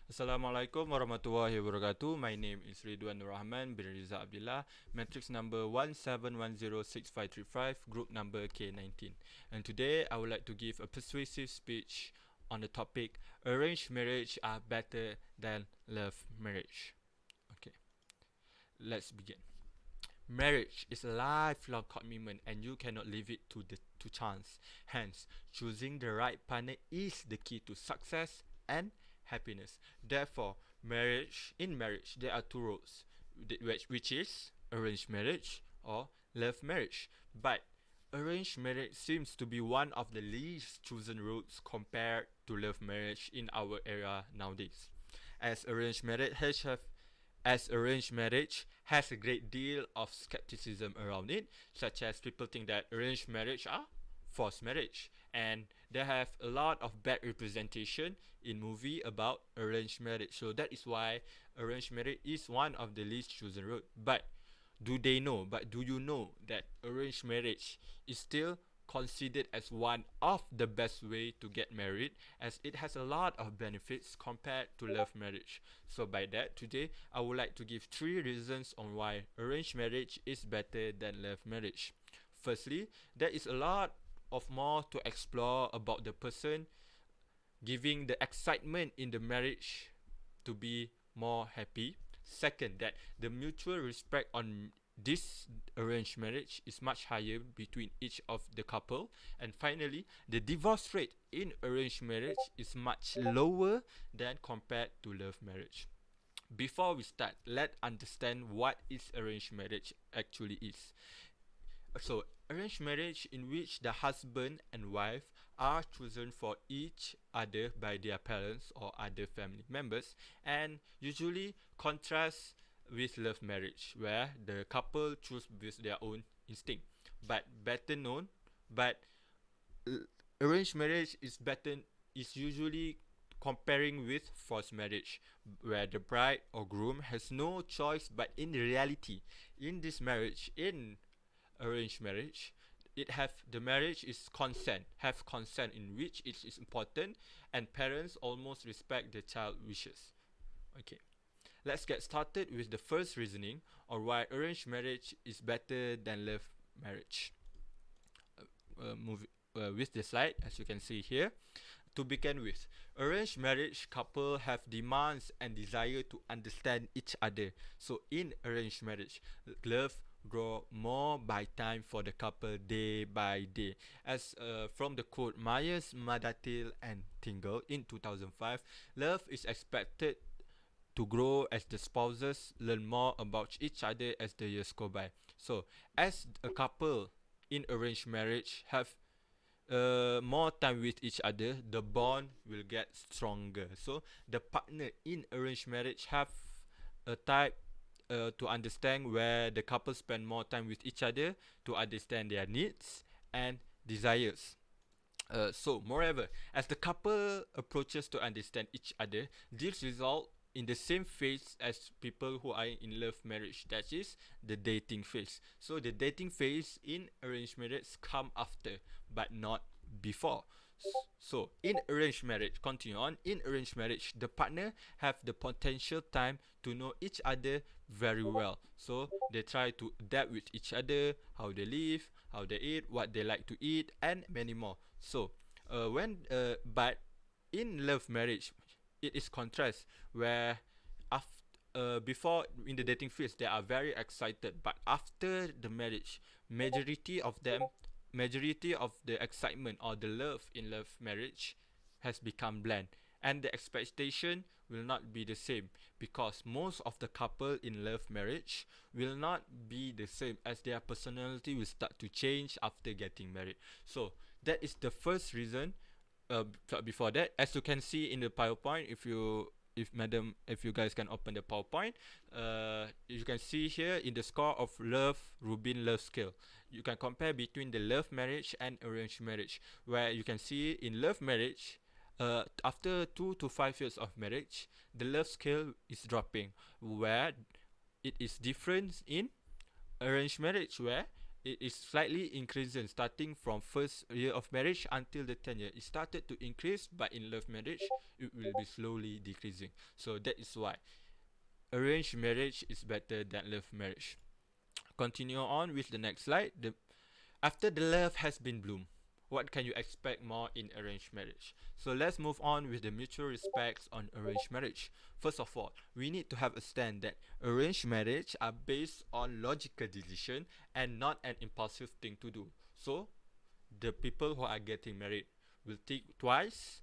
Assalamualaikum warahmatullahi wabarakatuh. My name is Ridwan Nur Rahman bin Riza Abdullah, matrix number 17106535, group number K19. And today I would like to give a persuasive speech on the topic arranged marriage are better than love marriage. Okay, let's begin. Marriage is a lifelong commitment and you cannot leave it to chance. Hence, choosing the right partner is the key to success and happiness. Therefore, marriage there are two roads, which is arranged marriage or love marriage. But arranged marriage seems to be one of the least chosen routes compared to love marriage in our era nowadays. As arranged marriage has as arranged marriage has a great deal of skepticism around it, such as people think that arranged marriage are forced marriage, and they have a lot of bad representation in movie about arranged marriage. So that is why arranged marriage is one of the least chosen route. But do you know that arranged marriage is still considered as one of the best way to get married, as it has a lot of benefits compared to love marriage. So by that, today I would like to give 3 reasons on why arranged marriage is better than love marriage. Firstly, there is a lot of more to explore about the person, giving the excitement in the marriage to be more happy. Second, that the mutual respect on this arranged marriage is much higher between each of the couple. And finally, the divorce rate in arranged marriage is much lower than compared to love marriage. Before we start, let's understand what is arranged marriage actually is. So, arranged marriage in which the husband and wife are chosen for each other by their parents or other family members, and usually contrasts with love marriage where the couple choose with their own instinct. But better known, but arranged marriage is usually comparing with forced marriage, where the bride or groom has no choice. But in reality, in this marriage, in arranged marriage, it have the marriage is consent in which it is important, and parents almost respect the child wishes. Okay, let's get started with the first reasoning on why arranged marriage is better than love marriage. Move with the slide, as you can see here. To begin with, arranged marriage couple have demands and desire to understand each other. So in arranged marriage, love grow more by time for the couple day by day. As from the quote Myers, Madatil and Tingle in 2005, love is expected to grow as the spouses learn more about each other as the years go by. So as a couple in arranged marriage have more time with each other, the bond will get stronger. So the partner in arranged marriage have a type to understand where the couple spend more time with each other to understand their needs and desires. Moreover, as the couple approaches to understand each other, this result in the same phase as people who are in love marriage, that is the dating phase. So the dating phase in arranged marriage come after, but not before. So in arranged marriage, continue on. In arranged marriage, the partner have the potential time to know each other very well. So they try to adapt with each other, how they live, how they eat, what they like to eat, and many more. So but in love marriage, it is contrast where after before in the dating phase they are very excited, but after the marriage, majority of them majority of the excitement or the love in love marriage has become bland, and the expectation will not be the same, because most of the couple in love marriage will not be the same, as their personality will start to change after getting married. So that is the first reason. Before that, as you can see in the PowerPoint, if you guys can open the PowerPoint, you can see here in the score of love Rubin love scale, you can compare between the love marriage and arranged marriage, where you can see in love marriage, after 2 to 5 years of marriage, the love scale is dropping, where it is different in arranged marriage, where it is slightly increasing starting from first year of marriage until the 10 year. It started to increase, but in love marriage, it will be slowly decreasing. So that is why arranged marriage is better than love marriage. Continue on with the next slide. After the love has been bloomed, what can you expect more in arranged marriage? So let's move on with the mutual respects on arranged marriage. First of all, we need to have a stand that arranged marriage are based on logical decision and not an impulsive thing to do. So the people who are getting married will think twice,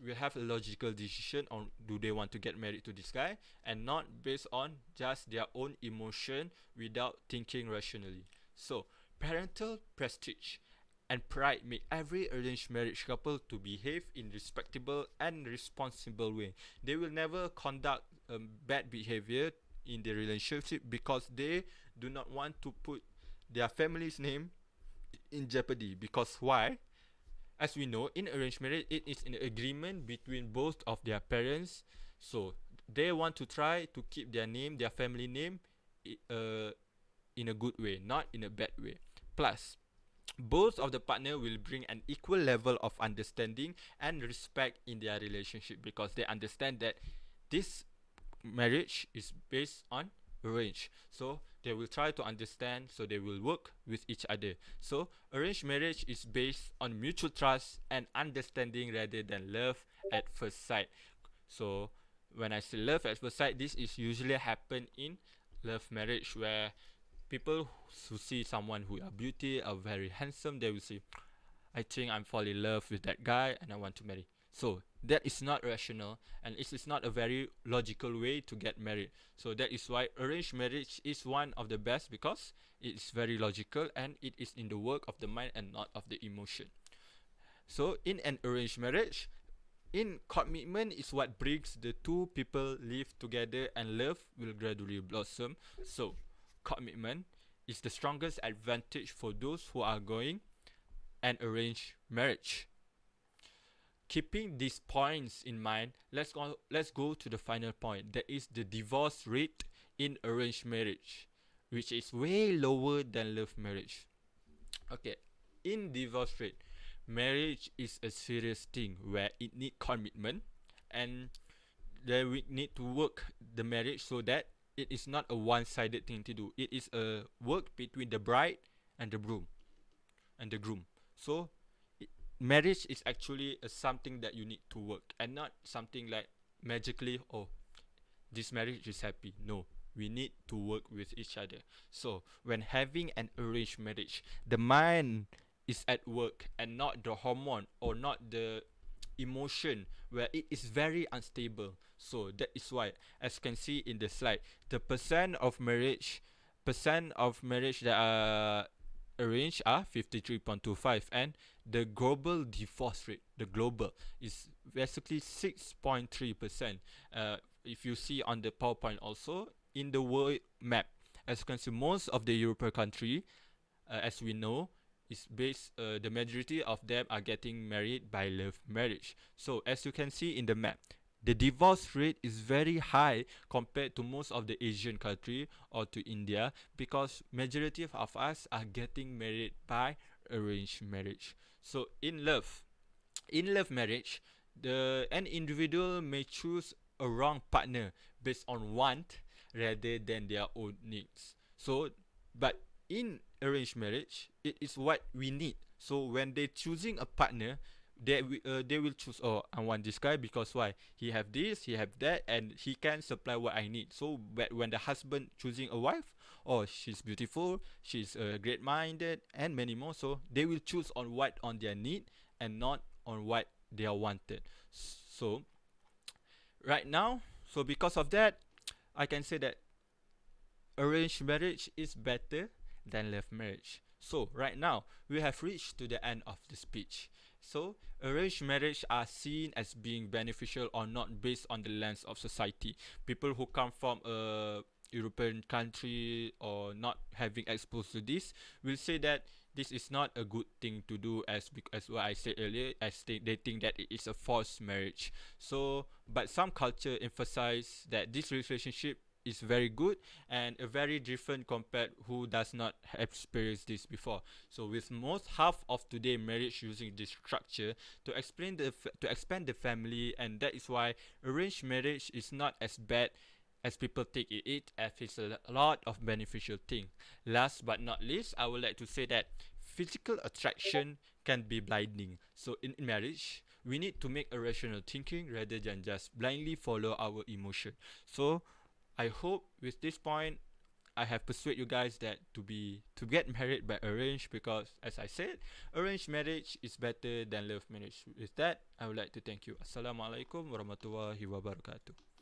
will have a logical decision on do they want to get married to this guy, and not based on just their own emotion without thinking rationally. So parental prestige and pride make every arranged marriage couple to behave in respectable and responsible way. They will never conduct bad behavior in the relationship because they do not want to put their family's name in jeopardy. Because why? As we know, in arranged marriage, it is an agreement between both of their parents. So they want to try to keep their name, their family name, in a good way, not in a bad way. Plus, both of the partner will bring an equal level of understanding and respect in their relationship because they understand that this marriage is based on arrange. So they will try to understand, so they will work with each other. So arranged marriage is based on mutual trust and understanding rather than love at first sight. So when I say love at first sight, this is usually happen in love marriage where people who see someone who are beauty, are very handsome, they will say, I think I'm fall in love with that guy and I want to marry. So that is not rational and it is not a very logical way to get married. So that is why arranged marriage is one of the best because it is very logical and it is in the work of the mind and not of the emotion. So in an arranged marriage, in commitment is what brings the two people live together and love will gradually blossom. So commitment is the strongest advantage for those who are going an arranged marriage. Keeping these points in mind, let's go to the final point. That is the divorce rate in arranged marriage, which is way lower than love marriage. Okay, in divorce rate, marriage is a serious thing where it need commitment and there we need to work the marriage so that it is not a one-sided thing to do. It is a work between the bride and the groom. So marriage is actually something that you need to work and not something like magically, oh, this marriage is happy. No, we need to work with each other. So when having an arranged marriage, the mind is at work and not the hormone or not the emotion where it is very unstable. So that is why, as you can see in the slide, the percent of marriage that are arranged are 53.25 and the global divorce rate, the global, is basically 6.3%. If you see on the PowerPoint also, in the world map, as you can see, most of the European country, as we know, is based, the majority of them are getting married by love marriage. So as you can see in the map, the divorce rate is very high compared to most of the Asian country or to India because majority of us are getting married by arranged marriage. So in love marriage, an individual may choose a wrong partner based on want rather than their own needs. So, but in arranged marriage, it is what we need. So when they choosing a partner, they will choose, oh, I want this guy because why? He have this, he have that, and he can supply what I need. So but when the husband choosing a wife, oh, she's beautiful, she's great minded, and many more. So they will choose on what on their need and not on what they are wanted. So right now, so because of that, I can say that arranged marriage is better than love marriage. So right now we have reached to the end of the speech. So arranged marriage are seen as being beneficial or not based on the lens of society. People who come from a European country or not having exposed to this will say that this is not a good thing to do, as what I said earlier, as they think that it is a forced marriage. So but some culture emphasize that this relationship is very good and a very different compared who does not experience this before. So with most half of today marriage using this structure to explain to expand the family, and that is why arranged marriage is not as bad as people take it as it's a lot of beneficial thing. Last but not least, I would like to say that physical attraction can be blinding. So in marriage, we need to make a rational thinking rather than just blindly follow our emotion. So I hope with this point I have persuaded you guys that to get married by arranged, because as I said, arranged marriage is better than love marriage. With that, I would like to thank you. Assalamualaikum warahmatullahi wabarakatuh.